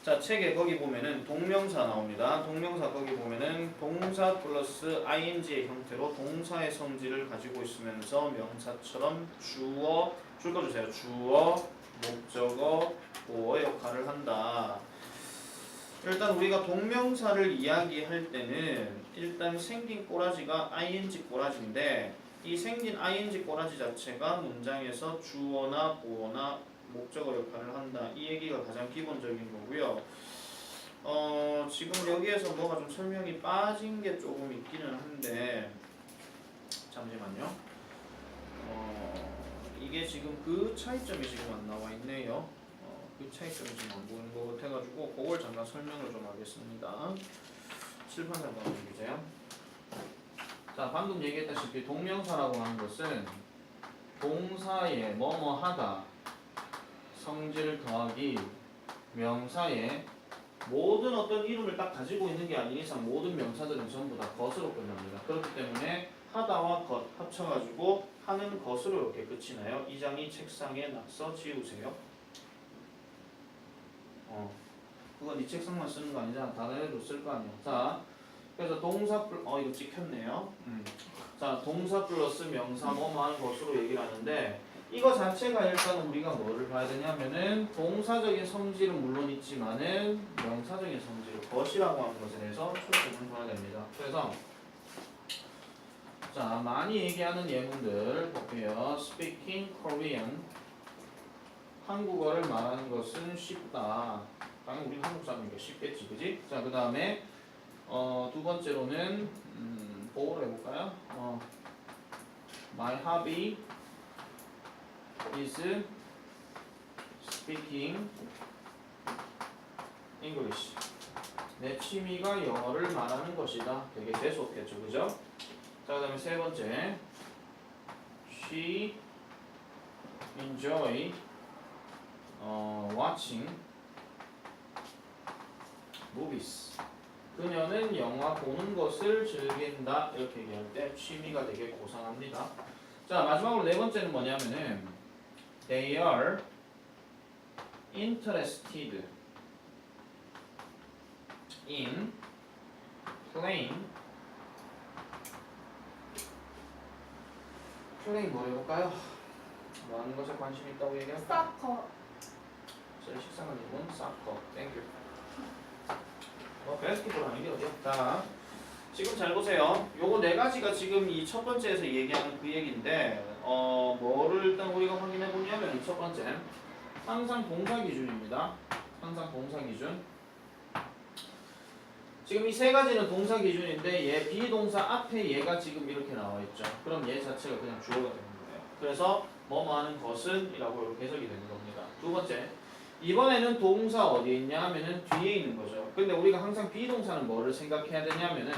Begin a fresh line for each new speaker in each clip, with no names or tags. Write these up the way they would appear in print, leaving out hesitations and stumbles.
자, 책에 거기 보면은 동명사 나옵니다. 동명사 거기 보면은 동사 플러스 ing의 형태로 동사의 성질을 가지고 있으면서 명사처럼 주어, 줄 거 주세요. 주어, 목적어, 보어 역할을 한다. 일단 우리가 동명사를 이야기할 때는 일단 생긴 꼬라지가 ing 꼬라지인데 이 생긴 ing 꼬라지 자체가 문장에서 주어나 보어나 목적어 역할을 한다. 이 얘기가 가장 기본적인 거고요. 지금 여기에서 뭐가 좀 설명이 빠진 게 조금 있기는 한데 잠시만요. 이게 지금 그 차이점이 지금 안 나와 있네요. 그 차이점이 지금 안 보이는 것 같아가지고 그걸 잠깐 설명을 좀 하겠습니다. 칠판 잠깐 보세요. 자, 방금 얘기했다시피 동명사라고 하는 것은 동사에 뭐뭐 하다 성질 더하기 명사에 모든 어떤 이름을 딱 가지고 있는 게 아닌 이상 모든 명사들은 전부 다 것으로 끝납니다. 그렇기 때문에 하다와 것 합쳐가지고 하는 것으로 이렇게 끝이 나요. 이 장이 책상에 낙서 지우세요. 그건 네 책상만 쓰는 거 아니잖아. 다른 애도 쓸 거 아니야. 자, 그래서 동사 이거 찍혔네요. 자, 동사 플러스 명사 뭐뭐 하는 것으로 얘기를 하는데 이거 자체가 일단 우리가 뭐를 봐야 되냐면은 동사적인 성질은 물론 있지만은 명사적인 성질, 것이라고 하는 것에 대해서 초점을 봐야 됩니다. 그래서 자, 많이 얘기하는 예문들 볼게요. Speaking Korean, 한국어를 말하는 것은 쉽다. 당연히 우리 한국 사람이니까 쉽겠지, 그지? 자, 그 다음에 두 번째로는 보호를 해볼까요? My hobby is speaking English. 내 취미가 영어를 말하는 것이다. 되게 재수없겠죠, 그죠? 자, 그 다음에 세 번째, she enjoy watching movies. 그녀는 영화 보는 것을 즐긴다. 이렇게 얘기할 때 취미가 되게 고상합니다. 자, 마지막으로 네 번째는 뭐냐면은 they are interested in playing 뭐 해볼까요? 뭐 하는 것에 관심 있다고 얘기할까?
서커.
저희 식상한님은 사커. 땡큐. 베스트볼 아닌 게 어디야? 자, 지금 잘 보세요. 요거 네 가지가 지금 이 첫 번째에서 얘기하는 그 얘기인데, 뭐를 일단 우리가 확인해 보냐면 첫 번째, 항상 동사 기준입니다. 항상 동사 기준. 지금 이 세 가지는 동사 기준인데 얘 비동사 앞에 얘가 지금 이렇게 나와 있죠. 그럼 얘 자체가 그냥 주어가 되는 거예요. 그래서 뭐뭐 하는 것은 이라고 이렇게 해석이 되는 겁니다. 두 번째, 이번에는 동사 어디에 있냐 하면은 뒤에 있는 거죠. 근데 우리가 항상 비동사는 뭐를 생각해야 되냐면은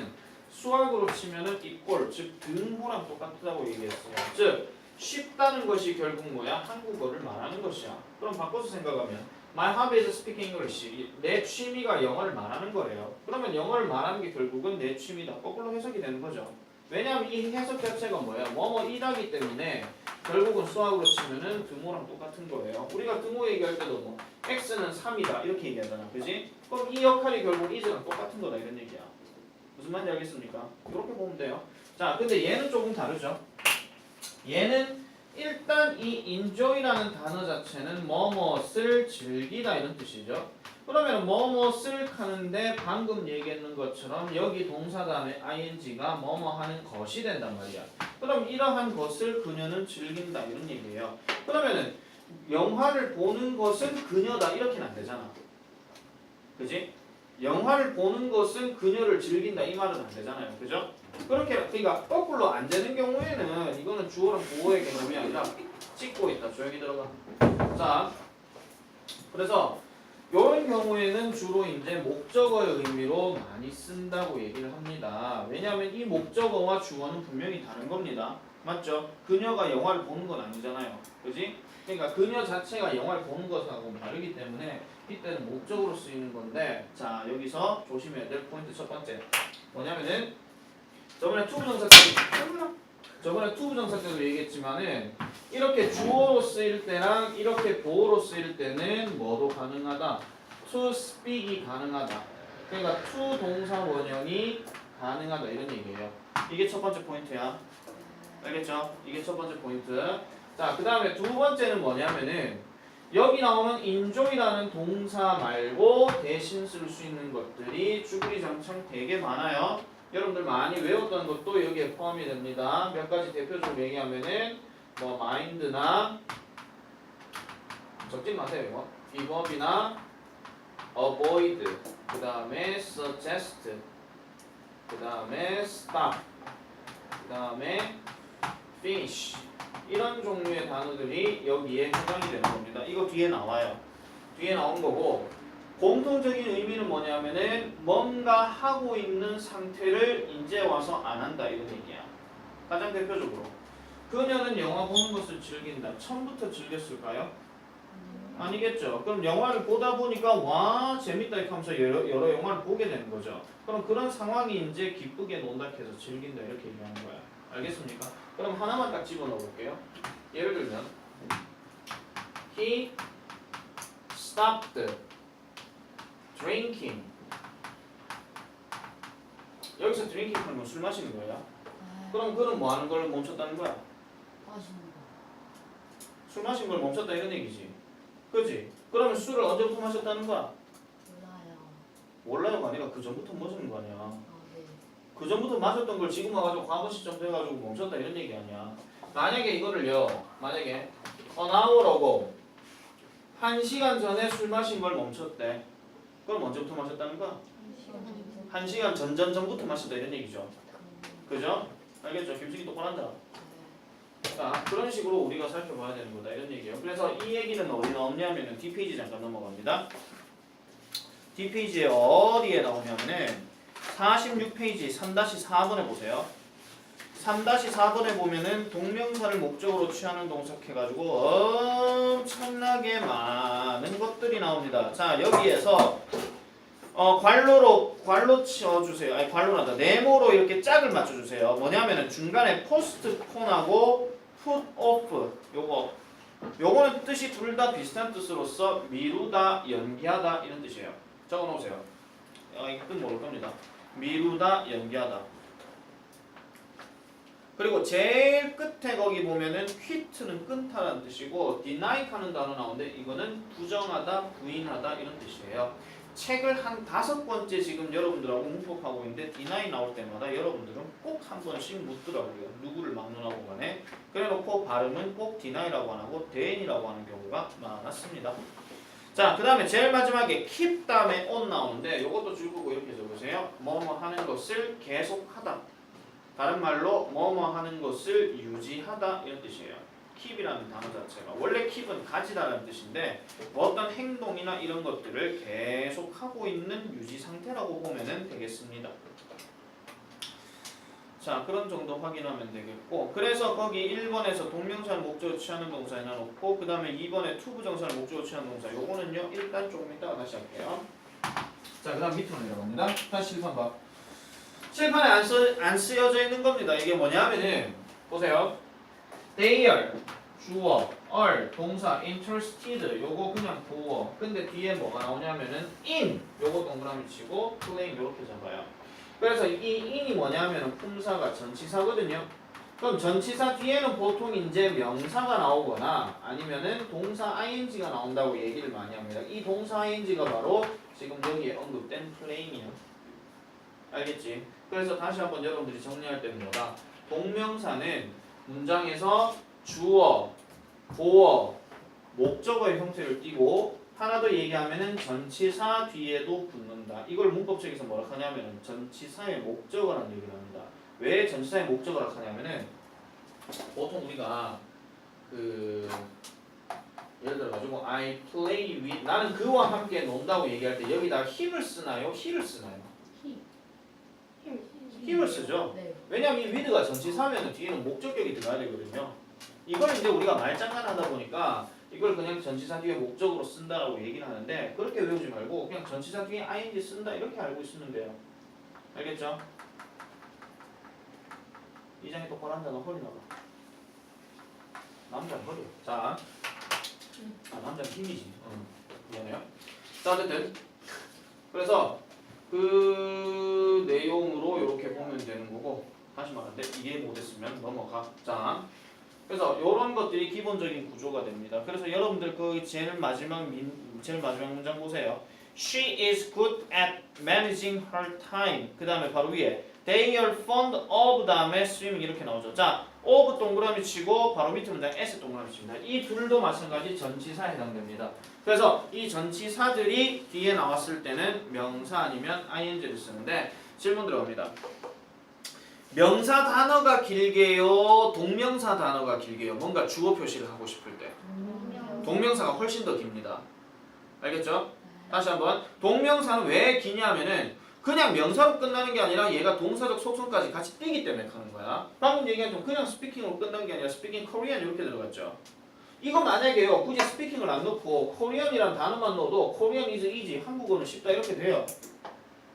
수학으로 치면은 equal, 즉 등호랑 똑같다고 얘기했어요. 즉 쉽다는 것이 결국 뭐야? 한국어를 말하는 것이야. 그럼 바꿔서 생각하면 My hobby is speaking English. 내 취미가 영어를 말하는 거래요. 그러면 영어를 말하는 게 결국은 내 취미다. 거꾸로 해석이 되는 거죠. 왜냐하면 이 해석 자체가 뭐야? 뭐뭐이라기 때문에 결국은 수학으로 치면은 등호랑 똑같은 거예요. 우리가 등호 얘기할 때도 뭐 x는 3이다 이렇게 얘기하잖아. 그지? 그럼 이 역할이 결국 is랑 똑같은 거다 이런 얘기야. 무슨 말인지 알겠습니까? 이렇게 보면 돼요. 자, 근데 얘는 조금 다르죠. 얘는 일단 이 enjoy라는 단어 자체는 뭐뭐을 즐기다 이런 뜻이죠. 그러면 뭐뭐을 하는데 방금 얘기했는 것처럼 여기 동사 다음에 ing가 뭐뭐 하는 것이 된단 말이야. 그럼 이러한 것을 그녀는 즐긴다 이런 얘기예요. 그러면은 영화를 보는 것은 그녀다 이렇게는 안 되잖아. 그지? 영화를 보는 것은 그녀를 즐긴다 이 말은 안 되잖아요. 그죠? 그렇게 그러니까 거꾸로 안 되는 경우에는 이거는 주어랑 보어의 개념이 아니라 찍고 있다. 조용히 들어가. 자, 그래서 이런 경우에는 주로 이제 목적어의 의미로 많이 쓴다고 얘기를 합니다. 왜냐하면 이 목적어와 주어는 분명히 다른 겁니다. 맞죠? 그녀가 영화를 보는 건 아니잖아요. 그지? 그러니까 그녀 자체가 영화를 보는 것하고 다르기 때문에 이때는 목적으로 쓰이는 건데, 자, 여기서 조심해야 될 포인트 첫 번째 뭐냐면은 저번에 투부정사 때도 얘기했지만은 이렇게 주어로 쓰일 때랑 이렇게 보어로 쓰일 때는 뭐도 가능하다. to speak이 가능하다. 그러니까 to 동사 원형이 가능하다 이런 얘기예요. 이게 첫 번째 포인트야. 알겠죠? 이게 첫 번째 포인트. 자, 그 다음에 두 번째는 뭐냐면은 여기 나오는 enjoy라는 동사 말고 대신 쓸 수 있는 것들이 주구리장창 되게 많아요. 여러분들 많이 외웠던 것도 여기에 포함이 됩니다. 몇 가지 대표적으로 얘기하면은 뭐 mind나 적지 마세요 이거. give up이나 avoid, 그 다음에 suggest, 그 다음에 stop, 그 다음에 finish, 이런 종류의 단어들이 여기에 해당이 되는 겁니다. 이거 뒤에 나와요. 뒤에 나온 거고, 공통적인 의미는 뭐냐면은 뭔가 하고 있는 상태를 이제 와서 안 한다 이런 얘기야. 가장 대표적으로 그녀는 영화 보는 것을 즐긴다. 처음부터 즐겼을까요? 아니겠죠. 그럼 영화를 보다 보니까 와 재밌다 이렇게 하면서 여러 영화를 보게 되는 거죠. 그럼 그런 상황이 이제 기쁘게 논다 해서 즐긴다 이렇게 얘기하는 거야. 알겠습니까? 그럼 하나만 딱 집어넣어 볼게요. 예를 들면 He stopped drinking. 여기서 drinking 하면 술 마시는 거예요. 그럼 그는 뭐 하는 걸 멈췄다는 거야?
마시는 거.
술 마신 걸 멈췄다 이런 얘기지. 그지? 그러면 술을 언제부터 마셨다는 거야?
몰라요.
몰라요가 아니라 그 전부터 마시는 거 아니야.
아, 네.
그 전부터 마셨던 걸 지금 와가지고 과거 시점 돼가지고 멈췄다 이런 얘기 아니야. 만약에 이거를요, 만약에 an hour ago 1시간 전에 술 마신 걸 멈췄대. 그럼 언제부터 마셨다는 거야? 1시간 전부터 마셨다 이런 얘기죠. 그죠? 알겠죠? 김식이 똑바란다. 자, 그런 식으로 우리가 살펴봐야 되는 거다 이런 얘기예요. 그래서 이 얘기는 어디 나오냐면은 D페이지 잠깐 넘어갑니다. D페이지에 어디에 나오냐면은 46페이지 3-4번에 보세요. 3-4번에 보면은 동명사를 목적으로 취하는 동사 해가지고 엄청나게 많은 것들이 나옵니다. 자, 여기에서 괄로 치어주세요. 아니 괄로란다. 네모로 이렇게 짝을 맞춰주세요. 뭐냐면은 중간에 포스트폰하고 put off 요거는 뜻이 둘 다 비슷한 뜻으로서 미루다, 연기하다 이런 뜻이에요. 적어놓으세요. 이거 뜻 모를 겁니다. 미루다, 연기하다. 그리고 제일 끝에 거기 보면은 quit는 끊다라는 뜻이고 deny 하는 단어 나오는데 이거는 부정하다, 부인하다 이런 뜻이에요. 책을 한 5번째 지금 여러분들하고 문법하고 있는데 deny 나올 때마다 여러분들은 꼭 한 번씩 묻더라고요. 누구를 막론하고 간에. 그래놓고 발음은 꼭 deny라고 안 하고 then이라고 하는 경우가 많았습니다. 자, 그 다음에 제일 마지막에 keep 다음에 on 나오는데 이것도 줄거고 이렇게 적으세요. 뭐뭐 하는 것을 계속하다. 다른 말로 뭐뭐 하는 것을 유지하다 이런 뜻이에요. keep이라는 단어 자체가 원래 keep은 가지다라는 뜻인데 어떤 행동이나 이런 것들을 계속하고 있는 유지 상태라고 보면 되겠습니다. 자, 그런 정도 확인하면 되겠고, 그래서 거기 1번에서 동명사를 목적으로 취하는 동사 해놔놓고 그 다음에 2번에 투부정사를 목적으로 취하는 동사 요거는요 일단 조금 이따가 다시 할게요. 자, 그 다음 밑으로 내려갑니다. 다시 7번 봐. 칠판에 안 쓰여져 있는 겁니다. 이게 뭐냐면은 보세요. They are 주어, are 동사, interested 요거 그냥 보어. 근데 뒤에 뭐가 나오냐면은 in 요거 동그라미 치고 playing 요렇게 잡아요. 그래서 이 in이 뭐냐면은 품사가 전치사거든요. 그럼 전치사 뒤에는 보통 이제 명사가 나오거나 아니면은 동사 ing가 나온다고 얘기를 많이 합니다. 이 동사 ing가 바로 지금 여기에 언급된 playing이에요. 알겠지? 그래서 다시 한번 여러분들이 정리할 때는 뭐다? 동명사는 문장에서 주어, 보어, 목적어의 형태를 띠고 하나 더 얘기하면은 전치사 뒤에도 붙는다. 이걸 문법책에서 뭐라 하냐면은 전치사의 목적어라는 얘기를 합니다. 왜 전치사의 목적어라 하냐면은 보통 우리가 예를 들어 가지고 I play with 나는 그와 함께 논다고 얘기할 때 여기다 힘을 쓰나요? he를 쓰나요? 힘을 쓰죠.
네.
왜냐하면 이 with가 전치사면 뒤에는 목적격이 들어가야 되거든요. 이걸 이제 우리가 말장난하다 보니까 이걸 그냥 전치사 뒤에 목적으로 쓴다라고 얘기를 하는데 그렇게 외우지 말고 그냥 전치사 뒤에 ing 쓴다 이렇게 알고 있으면 돼요. 알겠죠? 이장이 똑바로 앉아. 너 허리 나가. 남자는 허리. 자, 남자는 힘이지. 미안해요. 자, 어쨌든 그래서 그 내용으로 이렇게 보면 되는 거고 다시 말하는데 이해 못했으면 넘어가. 자, 그래서 이런 것들이 기본적인 구조가 됩니다. 그래서 여러분들 그 제일 마지막 문장 보세요. She is good at managing her time. 그 다음에 바로 위에 They are fond of 다음에 swimming 이렇게 나오죠. 자, of 동그라미 치고 바로 밑에 문장 s 동그라미 칩니다. 이 둘도 마찬가지 전치사에 해당됩니다. 그래서 이 전치사들이 뒤에 나왔을 때는 명사 아니면 ing를 쓰는데 질문 들어갑니다. 명사 단어가 길게요? 동명사 단어가 길게요? 뭔가 주어 표시를 하고 싶을 때 동명사가 훨씬 더 깁니다. 알겠죠? 다시 한번 동명사는 왜 기냐면은 그냥 명사로 끝나는 게 아니라 얘가 동사적 속성까지 같이 띄기 때문에 하는 거야. 방금 얘기한 좀 그냥 스피킹으로 끝난 게 아니라 스피킹 코리안 이렇게 들어갔죠. 이거 만약에요 굳이 스피킹을 안 넣고 코리안이라는 단어만 넣어도 코리안 is easy 한국어는 쉽다 이렇게 돼요.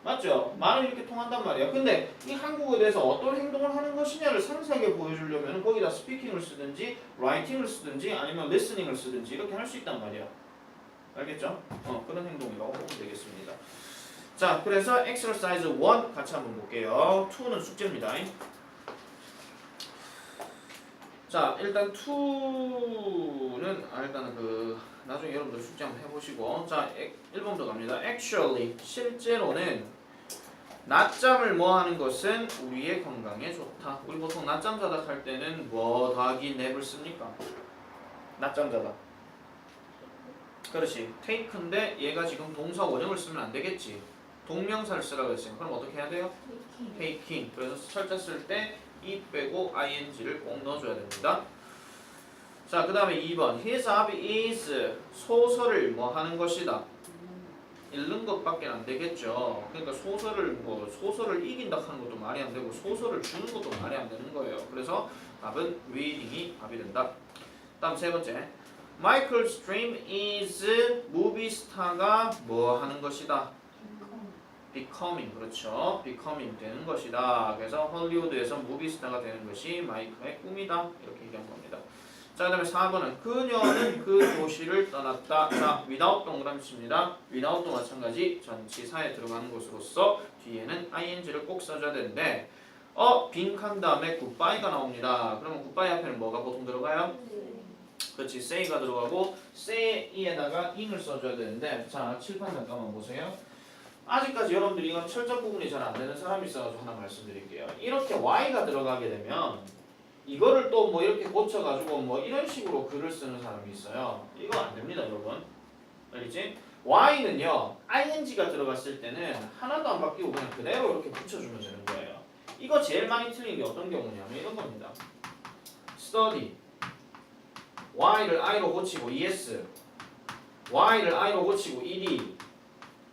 맞죠? 말은 이렇게 통한단 말이야. 근데 이 한국어에 대해서 어떤 행동을 하는 것이냐를 상세하게 보여주려면 거기다 스피킹을 쓰든지 라이팅을 쓰든지 아니면 리스닝을 쓰든지 이렇게 할 수 있단 말이야. 알겠죠? 그런 행동이라고 보면 되겠습니다. 자, 그래서 exercise 1 같이 한번 볼게요. 2는 숙제입니다. 자, 일단 2는 일단은 그 나중에 여러분들 숙제 한번 해보시고 자, 1번부터 갑니다. Actually, 실제로는 낮잠을 뭐 하는 것은 우리의 건강에 좋다. 우리 보통 낮잠 자다 할 때는 뭐 더하기 냅을 씁니까? 낮잠 자다. 그렇지. take인데 얘가 지금 동사 원형을 쓰면 안 되겠지. 동명사를 쓰라고 했어요. 그럼 어떻게 해야 돼요? taking. 그래서 철자 쓸 때 이 빼고 ing를 꼭 넣어줘야 됩니다. 자, 그 다음에 2번. His hobby is 소설을 뭐 하는 것이다. 읽는 것밖에 안 되겠죠. 그러니까 소설을 이긴다 하는 것도 말이 안 되고 소설을 주는 것도 말이 안 되는 거예요. 그래서 답은 reading이 답이 된다. 다음 세 번째. Michael's dream is movie star가 뭐 하는 것이다. becoming. 그렇죠. becoming 되는 것이다. 그래서 헐리우드에서 무비 스타가 되는 것이 마이클의 꿈이다. 이렇게 얘기한 겁니다. 자, 그 다음에 4번은 그녀는 그 도시를 떠났다. 자, without 동그라미 칩니다. without도 마찬가지 전치사에 들어가는 것으로서 뒤에는 ing를 꼭 써줘야 되는데 빈칸 다음에 goodbye가 나옵니다. 그러면 goodbye 앞에는 뭐가 보통 들어가요? 그렇지. say가 들어가고 say에다가 ing을 써줘야 되는데 자, 칠판 잠깐만 보세요. 아직까지 여러분들이 이건 철자 부분이 잘 안 되는 사람이 있어가지고 하나 말씀드릴게요. 이렇게 y가 들어가게 되면 이거를 또 뭐 이렇게 고쳐가지고 뭐 이런 식으로 글을 쓰는 사람이 있어요. 이거 안 됩니다, 여러분. 알겠지? y는요, ing가 들어갔을 때는 하나도 안 바뀌고 그냥 그대로 이렇게 붙여주면 되는 거예요. 이거 제일 많이 틀린 게 어떤 경우냐면 이런 겁니다. study. y를 i로 고치고 es. y를 i로 고치고 ed.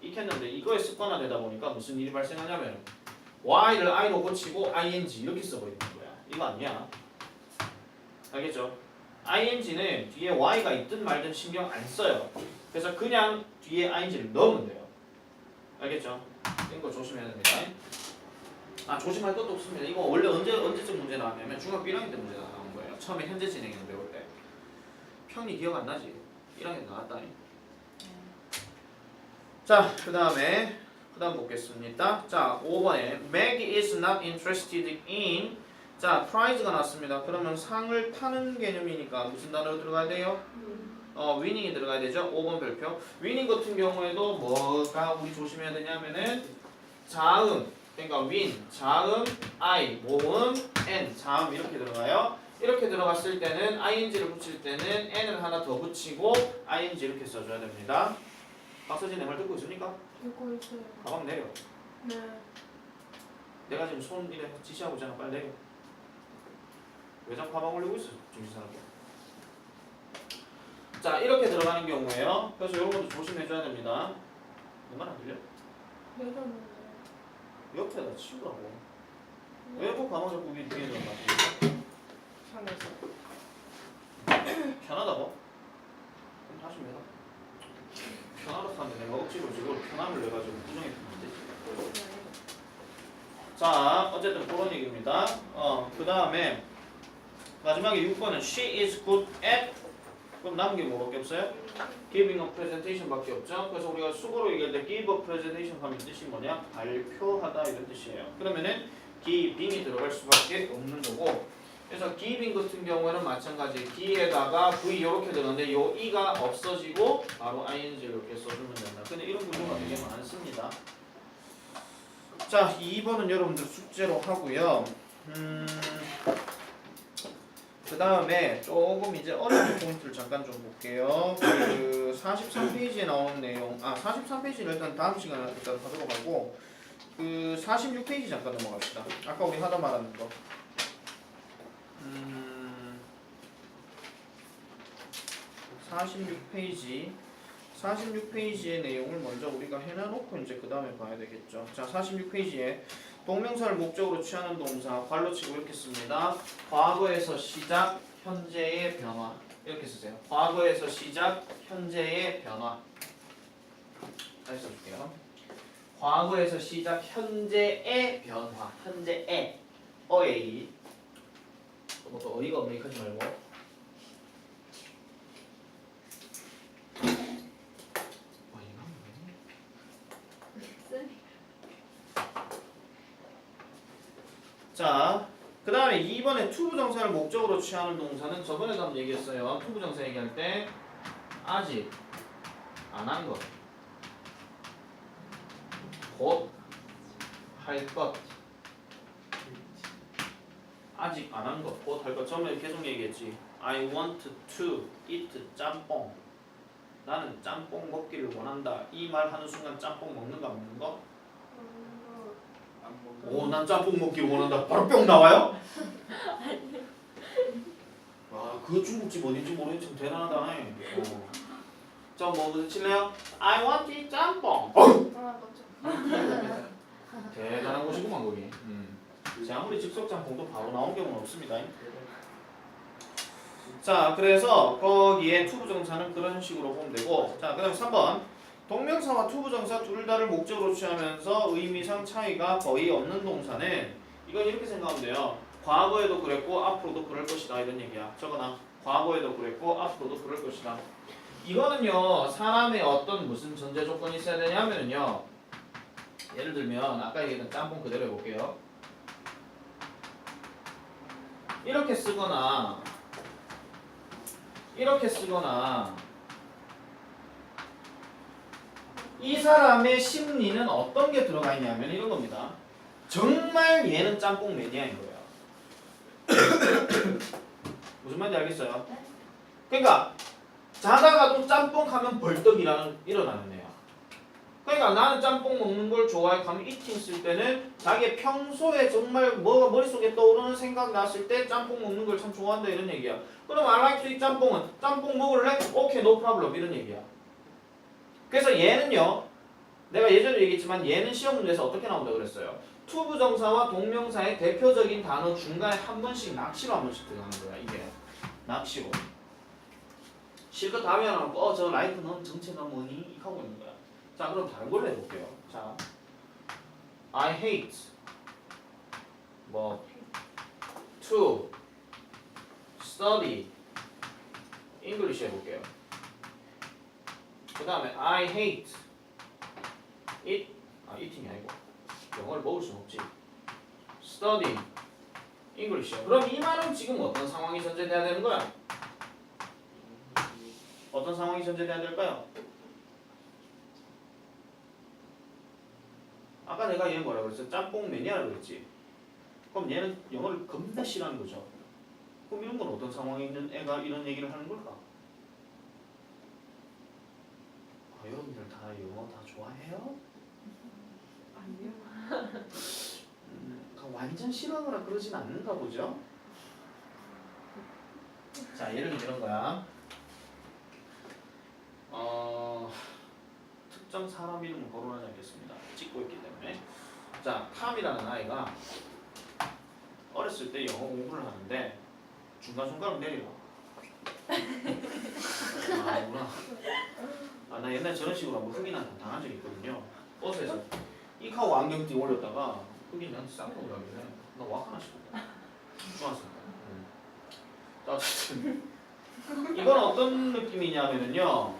익혔는데 이거에 습관화되다 보니까 무슨 일이 발생하냐면 y를 i로 고치고 ing 이렇게 써버리는 거야. 이거 아니야. 알겠죠? ing는 뒤에 y가 있든 말든 신경 안 써요. 그래서 그냥 뒤에 ing를 넣으면 돼요. 알겠죠? 이거 조심해야 됩니다. 조심할 것도 없습니다. 이거 원래 언제쯤 문제 나왔냐면 중학교 1학년 때 문제가 나온 거예요. 처음에 현재 진행형 배울 때. 편이 기억 안 나지? 1학년 나왔다. 자, 그 다음 보겠습니다. 자, 5번에 Meg is not interested in 자, prize가 났습니다. 그러면 상을 타는 개념이니까 무슨 단어로 들어가야 돼요? winning이 들어가야 되죠. 5번 별표. winning 같은 경우에도 뭐가 우리 조심해야 되냐면은 자음, 그러니까 win, 자음, I, 모음, n, 자음 이렇게 들어가요. 이렇게 들어갔을 때는 ing를 붙일 때는 n을 하나 더 붙이고 ing 이렇게 써줘야 됩니다. 박서진 내 말 듣고 있습니까?
듣고 있어요.
가방 내려.
네.
내가 지금 손 이래 지시하고 있잖아. 빨리 내려. 왜 자꾸 가방 올리고 있어? 정신사납게. 자, 이렇게 들어가는 경우에요. 그래서 이런 것도 조심해줘야 됩니다. 내 말 안 들려?
내렸는데.
옆에다 치우라고. 왜 꼭 가방 잡고 위에 넣어놨어?
편해서.
편하다고? 그럼 다시 매라. 편하다고 하는데 내가 억지로 지금 편함을 내가지고 부정했는데. 자, 어쨌든 그런 얘기입니다. 그 다음에 마지막에 6번은 She is good at 그럼 남은 게 뭐밖에 없어요? giving a presentation 밖에 없죠. 그래서 우리가 수고로 얘기할 때 give a presentation 하면 뜻이 뭐냐? 발표하다 이런 뜻이에요. 그러면은 giving이 들어갈 수밖에 없는 거고, 그래서 giving 같은 경우에는 마찬가지 g에다가 v 이렇게 되는데 요 e가 없어지고 바로 ing를 이렇게 써주면 된다. 근데 이런 구조가 되게 많습니다. 자, 2번은 여러분들 숙제로 하고요. 그 다음에 조금 이제 어려운 포인트를 잠깐 좀 볼게요. 그 43페이지에 나오는 내용, 43페이지는 일단 다음 시간에 일단 하도록 하고, 그 46페이지 잠깐 넘어갑시다. 아까 우리 하다 말하는 거. 46페이지의 내용을 먼저 우리가 해놔놓고 이제 그 다음에 봐야 되겠죠. 자, 46페이지에 동명사를 목적으로 취하는 동사 괄호 치고 이렇게 씁니다. 과거에서 시작, 현재의 변화 이렇게 쓰세요. 과거에서 시작, 현재의 변화. 다시 써줄게요. 과거에서 시작, 현재의 변화. 현재의 어에이. 또 어이가 없네 하지 말고. 자, 그 다음에 2번에 투부정사를 목적으로 취하는 동사는 저번에도 한번 얘기했어요. 투부정사 얘기할 때 아직 안 한 것, 곧 할 것, 아직 안 한 것, 곧 할 것. 저번에 계속 얘기했지. I want to eat 짬뽕. 나는 짬뽕 먹기를 원한다. 이 말 하는 순간 짬뽕 먹는가 안 먹는 거? 오, 난 짬뽕 먹기 원한다. 바로 뿅 나와요? 와, 그 중국집 어딘지 모르겠지. 좀 대단하다. 자, 뭐 칠래요? I want to eat 짬뽕. 대단한 곳이구만 거기. 자, 아무리 즉석 짬뽕도 바로 나온 경우는 없습니다. 자, 그래서 거기에 투부정사는 그런 식으로 보면 되고, 자, 그다음 3번. 동명사와 투부정사 둘 다를 목적으로 취하면서 의미상 차이가 거의 없는 동사는 이건 이렇게 생각하면 돼요. 과거에도 그랬고 앞으로도 그럴 것이다 이런 얘기야. 적어놔. 과거에도 그랬고 앞으로도 그럴 것이다. 이거는요, 사람의 어떤 무슨 전제 조건이 있어야 되냐면요, 예를 들면 아까 얘기했던 짬뽕 그대로 해볼게요. 이렇게 쓰거나 이렇게 쓰거나 이 사람의 심리는 어떤 게 들어가 있냐면 이런 겁니다. 정말 얘는 짬뽕 매니아인 거예요. 무슨 말인지 알겠어요? 그러니까 자다가도 짬뽕 하면 벌떡 일어나는 애야. 그러니까 나는 짬뽕 먹는 걸 좋아해. 가면 이팅 쓸 때는 자기 평소에 정말 뭐가 머릿속에 떠오르는 생각 났을 때 짬뽕 먹는 걸 참 좋아한다 이런 얘기야. 그럼 I like to eat 짬뽕은 짬뽕 먹을래? 오케이, no problem 이런 얘기야. 그래서 얘는요, 내가 예전에 얘기했지만 얘는 시험 문제에서 어떻게 나온다고 그랬어요? 투부정사와 동명사의 대표적인 단어 중간에 한 번씩 낚시로 한 번씩 들어가는 거야. 이게 낚시로. 실컷 다 외워놓고 저 라이프 넌 정체가 뭐니? 하고 있는 거야. 자, 그럼 다른 걸로 해볼게요. 자, I hate 뭐 to study English 해볼게요. 그 다음에 I hate eating이 아니고 영어를 먹을 수는 없지. study English. 그럼 이 말은 지금 어떤 상황이 전제돼야 되는 거야? 어떤 상황이 전제돼야 될까요? 아까 내가 얘 뭐라고 그랬어? 짬뽕 매니아라고 그랬지. 그럼 얘는 영어를 겁나 싫어하는 거죠. 그럼 이런 건 어떤 상황에 있는 애가 이런 얘기를 하는 걸까? 여러분들 다 영어 다 좋아해요?
아니요.
완전 싫어하거나 그러진 않는가 보죠? 자, 예를 들면 이런 거야. 특정 사람 이름을 거론하지 않겠습니다. 찍고 있기 때문에. 자, 탐이라는 아이가 어렸을 때 영어 공부를 하는데 중간 손가락 내리라. 아구나. 나 옛날에 저런 식으로 한번 흑인한테 당한 적이 있거든요. 버스에서 이카고 안경 띄 올렸다가 흑인이 나한테 쌍욕을 하길래 나 와 하나 싶었다. 좋았습니다. 자, 어쨌든 이건 어떤 느낌이냐면요.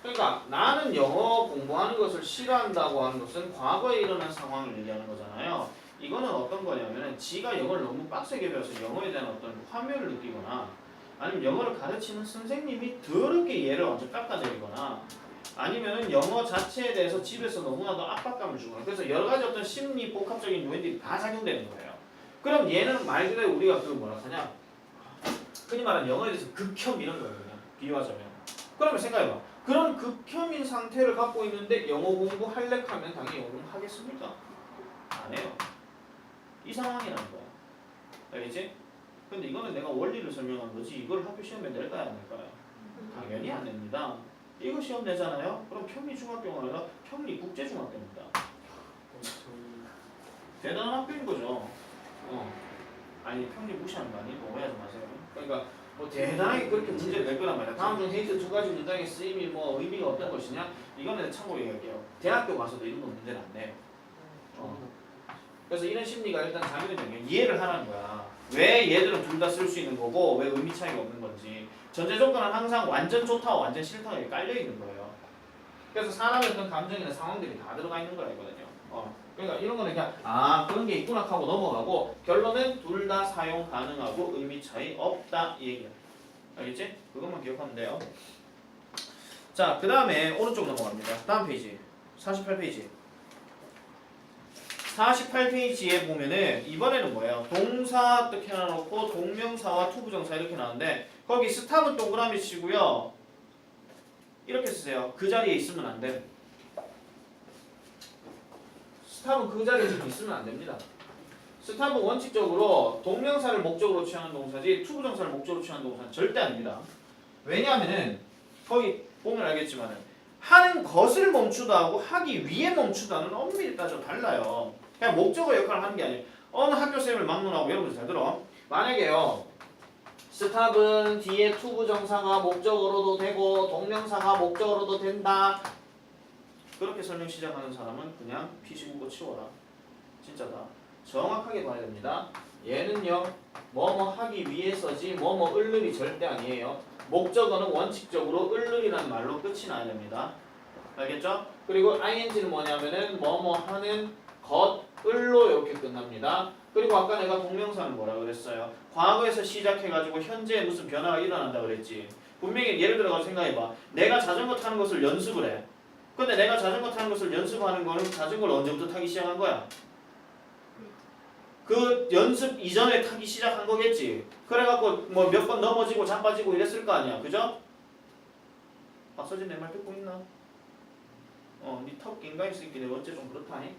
그러니까 나는 영어 공부하는 것을 싫어한다고 하는 것은 과거에 일어난 상황을 얘기하는 거잖아요. 이거는 어떤 거냐면은 지가 영어를 너무 빡세게 배워서 영어에 대한 어떤 화면을 느끼거나 아니면 영어를 가르치는 선생님이 더럽게 얘를 완전 깎아내리거나 아니면은 영어 자체에 대해서 집에서 너무나도 압박감을 주거나 그래서 여러 가지 어떤 심리 복합적인 요인들이 다 작용되는 거예요. 그럼 얘는 말 그대로 우리가 그 뭐라 하냐 흔히 말하는 영어에 대해서 극혐 이런 거예요. 그냥 비유하자면. 그러면 생각해봐. 그런 극혐인 상태를 갖고 있는데 영어 공부 할래 하면 당연히 영어 공부 하겠습니까? 안 해요. 이 상황이라는 거야. 알겠지? 근데 이거는 내가 원리를 설명한 거지 이걸 학교 시험에 낼까요 안 낼까요? 당연히 안 냅니다. 이거 시험 내잖아요? 그럼 평리 중학교가 아니라 평리 국제중학교입니다. 대단한 학교인 거죠. 아니 평리 무시하는 거 아니에요? 오해하지 마세요. 그러니까 뭐 대단하게 그렇게 문제를 낼 거란 말이야. 다음 중 헤이트 두 가지 문장의 쓰임이 뭐 의미가 어떤 것이냐? 이거는 참고 얘기할게요. 대학교 가서도 이런 거 문제는 안 내요. 그래서 이런 심리가 일단 자기는 되면 이해를 하라는 거야. 왜 얘들은 둘 다 쓸 수 있는 거고 왜 의미 차이가 없는 건지. 전제 조건은 항상 완전 좋다와 완전 싫다가 여기 깔려 있는 거예요. 그래서 사람의 어떤 감정이나 상황들이 다 들어가 있는 거라거든요. 그러니까 이런 거는 그냥 그런 게 있구나 하고 넘어가고 결론은 둘 다 사용 가능하고 의미 차이 없다 이 얘기야. 알겠지? 그것만 기억하면 돼요. 자, 그 다음에 오른쪽 넘어갑니다. 다음 페이지 48페이지 48페이지에 보면은 이번에는 뭐예요? 동사 어떻게 해놔놓고 동명사와 투부정사 이렇게 나오는데 거기 스탑은 동그라미 치고요. 이렇게 쓰세요. 그 자리에 있으면 안 돼. 스탑은 그 자리에 지금 있으면 안 됩니다. 스탑은 원칙적으로 동명사를 목적으로 취하는 동사지 투부정사를 목적으로 취하는 동사는 절대 아닙니다. 왜냐하면은 거기 보면 알겠지만은 하는 것을 멈추다 하고 하기 위해 멈추다는 엄밀히 따져 달라요. 그냥 목적어 역할을 하는 게 아니에요. 어느 학교 쌤을 막론하고 여러분들 잘 들어. 만약에요. 스탑은 뒤에 투부정사가 목적어로도 되고 동명사가 목적어로도 된다. 그렇게 설명 시작하는 사람은 그냥 피시고 치워라. 진짜다. 정확하게 봐야 됩니다. 얘는요. 뭐뭐 하기 위해서지 뭐뭐 을름이 절대 아니에요. 목적어는 원칙적으로 을름이라는 말로 끝이 나야 됩니다. 알겠죠? 그리고 ing는 뭐냐면은 뭐뭐 하는 것을로 이렇게 끝납니다. 그리고 아까 내가 동명사는 뭐라 그랬어요? 과거에서 시작해가지고 현재에 무슨 변화가 일어난다 그랬지. 분명히 예를 들어서 생각해봐. 내가 자전거 타는 것을 연습을 해. 근데 내가 자전거 타는 것을 연습하는 거는 자전거를 언제부터 타기 시작한 거야? 그 연습 이전에 타기 시작한 거겠지. 그래갖고 뭐 몇 번 넘어지고 자빠지고 이랬을 거 아니야. 그죠? 박서진 내 말 듣고 있나? 니 턱 낀가 있으니까 내가 어째 좀 그렇다니?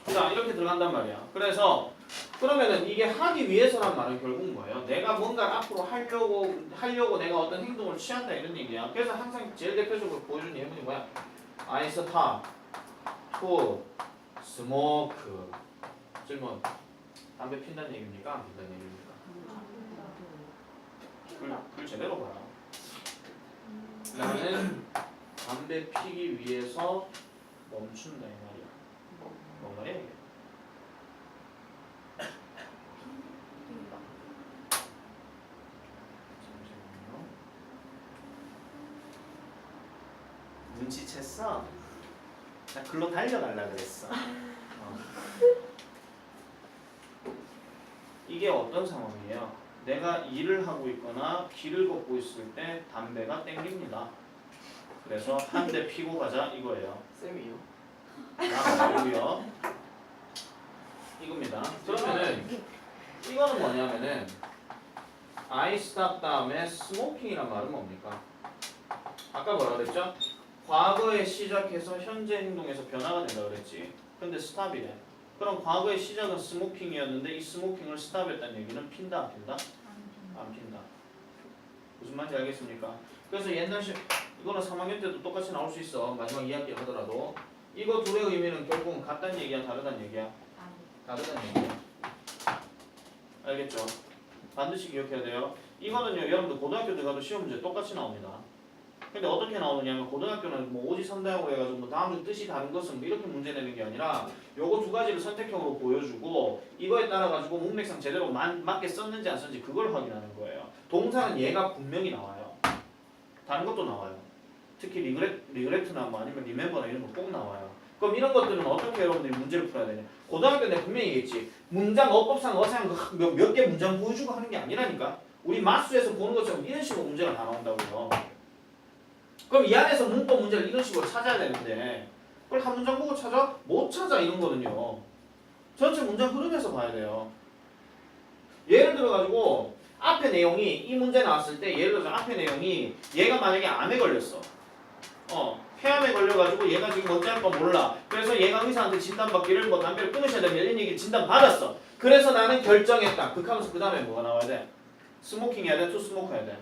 자, 이렇게 들어간단 말이야. 그래서 그러면은 이게 하기 위해서란 말은 결국 뭐예요? 내가 뭔가 앞으로 하려고 내가 어떤 행동을 취한다 이런 얘기야. 그래서 항상 제일 대표적으로 보여주는 예문이 뭐야? I stop to smoke. 질문. 담배 핀다는 얘기입니까? 안 핀다는 얘기입니까? 글 제대로 봐라. 나는 담배 피기 위해서 멈춘다 이 말이야. 뭔 말이야 이게? 잠시만요. 눈치챘어? 나 글로 달려갈라 그랬어. 이게 어떤 상황이에요? 내가 일을 하고 있거나 길을 걷고 있을 때 담배가 땡깁니다. 그래서 한 대 피고 가자 이거예요.
쌤이요?
나 말고요. 이겁니다. 그러면은 이거는 뭐냐면은 I stop 다음에 smoking이란 말은 뭡니까? 아까 뭐라 그랬죠? 과거에 시작해서 현재 행동에서 변화가 된다 그랬지. 근데 stop이래. 그럼 과거의 시작은 스모킹이었는데 이 스모킹을 스탑했다는 얘기는 핀다 안 핀다? 안 핀다. 무슨 말인지 알겠습니까? 그래서 옛날 이거는 3학년 때도 똑같이 나올 수 있어. 마지막 2학기 하더라도 이거 둘의 의미는 결국은 같다는 얘기야 다르다는 얘기야? 다르다는 얘기야. 알겠죠? 반드시 기억해야 돼요. 이거는요 여러분들 고등학교 들어가도 시험 문제 똑같이 나옵니다. 근데 어떻게 나오느냐면 고등학교는 뭐 오지선다형으로 해가지고 뭐 다음 중 뜻이 다른 것은 뭐 이렇게 문제 내는 게 아니라 요거 두 가지를 선택형으로 보여주고 이거에 따라 가지고 문맥상 제대로 맞게 썼는지 안 썼는지 그걸 확인하는 거예요. 동사는 얘가 분명히 나와요. 다른 것도 나와요. 특히 리그레트나 뭐 아니면 리멤버나 이런 거 꼭 나와요. 그럼 이런 것들은 어떻게 여러분들이 문제를 풀어야 되냐? 고등학교 때 분명히 얘기했지. 문장 어법상 어사양 몇 개 문장 보여주고 하는 게 아니라니까. 우리 마수에서 보는 것처럼 이런 식으로 문제가 다 나온다고요. 그럼 이 안에서 문법 문제를 이런 식으로 찾아야 되는데 그걸 한 문장 보고 찾아? 못 찾아 이런 거는요. 전체 문장 흐름에서 봐야 돼요. 예를 들어가지고 앞에 내용이 이 문제 나왔을 때 예를 들어서 앞에 내용이 얘가 만약에 암에 걸렸어. 폐암에 걸려가지고 얘가 지금 어찌 할까 몰라. 그래서 얘가 의사한테 진단받기를 뭐 담배를 끊으셔야 됩니다. 이런 얘기 진단 받았어. 그래서 나는 결정했다. 극하면서 그 다음에 뭐가 나와야 돼? 스모킹 해야 돼? 투 스모크 해야 돼?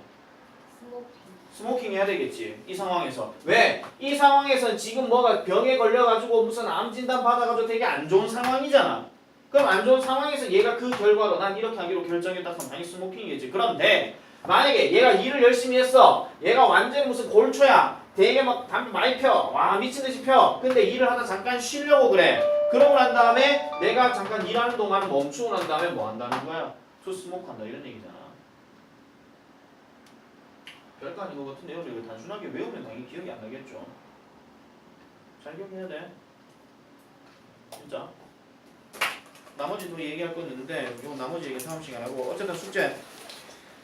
스모킹 해야 되겠지. 이 상황에서. 왜? 이 상황에서 지금 뭐가 병에 걸려가지고 무슨 암 진단 받아가지고 되게 안 좋은 상황이잖아. 그럼 안 좋은 상황에서 얘가 그 결과로 난 이렇게 하기로 결정했다 하면 당연히 스모킹이겠지. 그런데 만약에 얘가 일을 열심히 했어. 얘가 완전히 무슨 골초야. 되게 막 담배 많이 펴. 와 미친듯이 펴. 근데 일을 하다 잠깐 쉬려고 그래. 그러고 난 다음에 내가 잠깐 일하는 동안 멈추고 난 다음에 뭐 한다는 거야? 투 스모크 한다 이런 얘기잖아. 별거 아닌 것 같은 내용을 이거 단순하게 외우면 당연히 기억이 안 나겠죠. 잘 기억해야 돼. 진짜. 나머지도 얘기할 건 있는데 이거 나머지 얘기 다음 시간에 하고 어쨌든 숙제.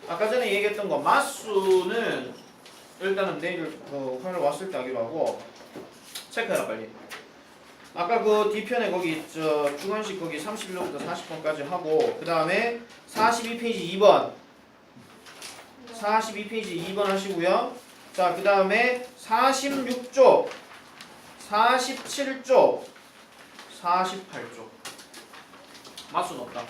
아까 전에 얘기했던 거 마수는 일단은 내일 화요일 왔을 때 하기로 하고 체크해라 빨리. 아까 그 뒤편에 거기 저 주관식 거기 31로부터 40번까지 하고 그 다음에 42페이지 2번 42페이지 2번 하시고요. 자, 그 다음에 46쪽 47쪽 48쪽 마수는 없다.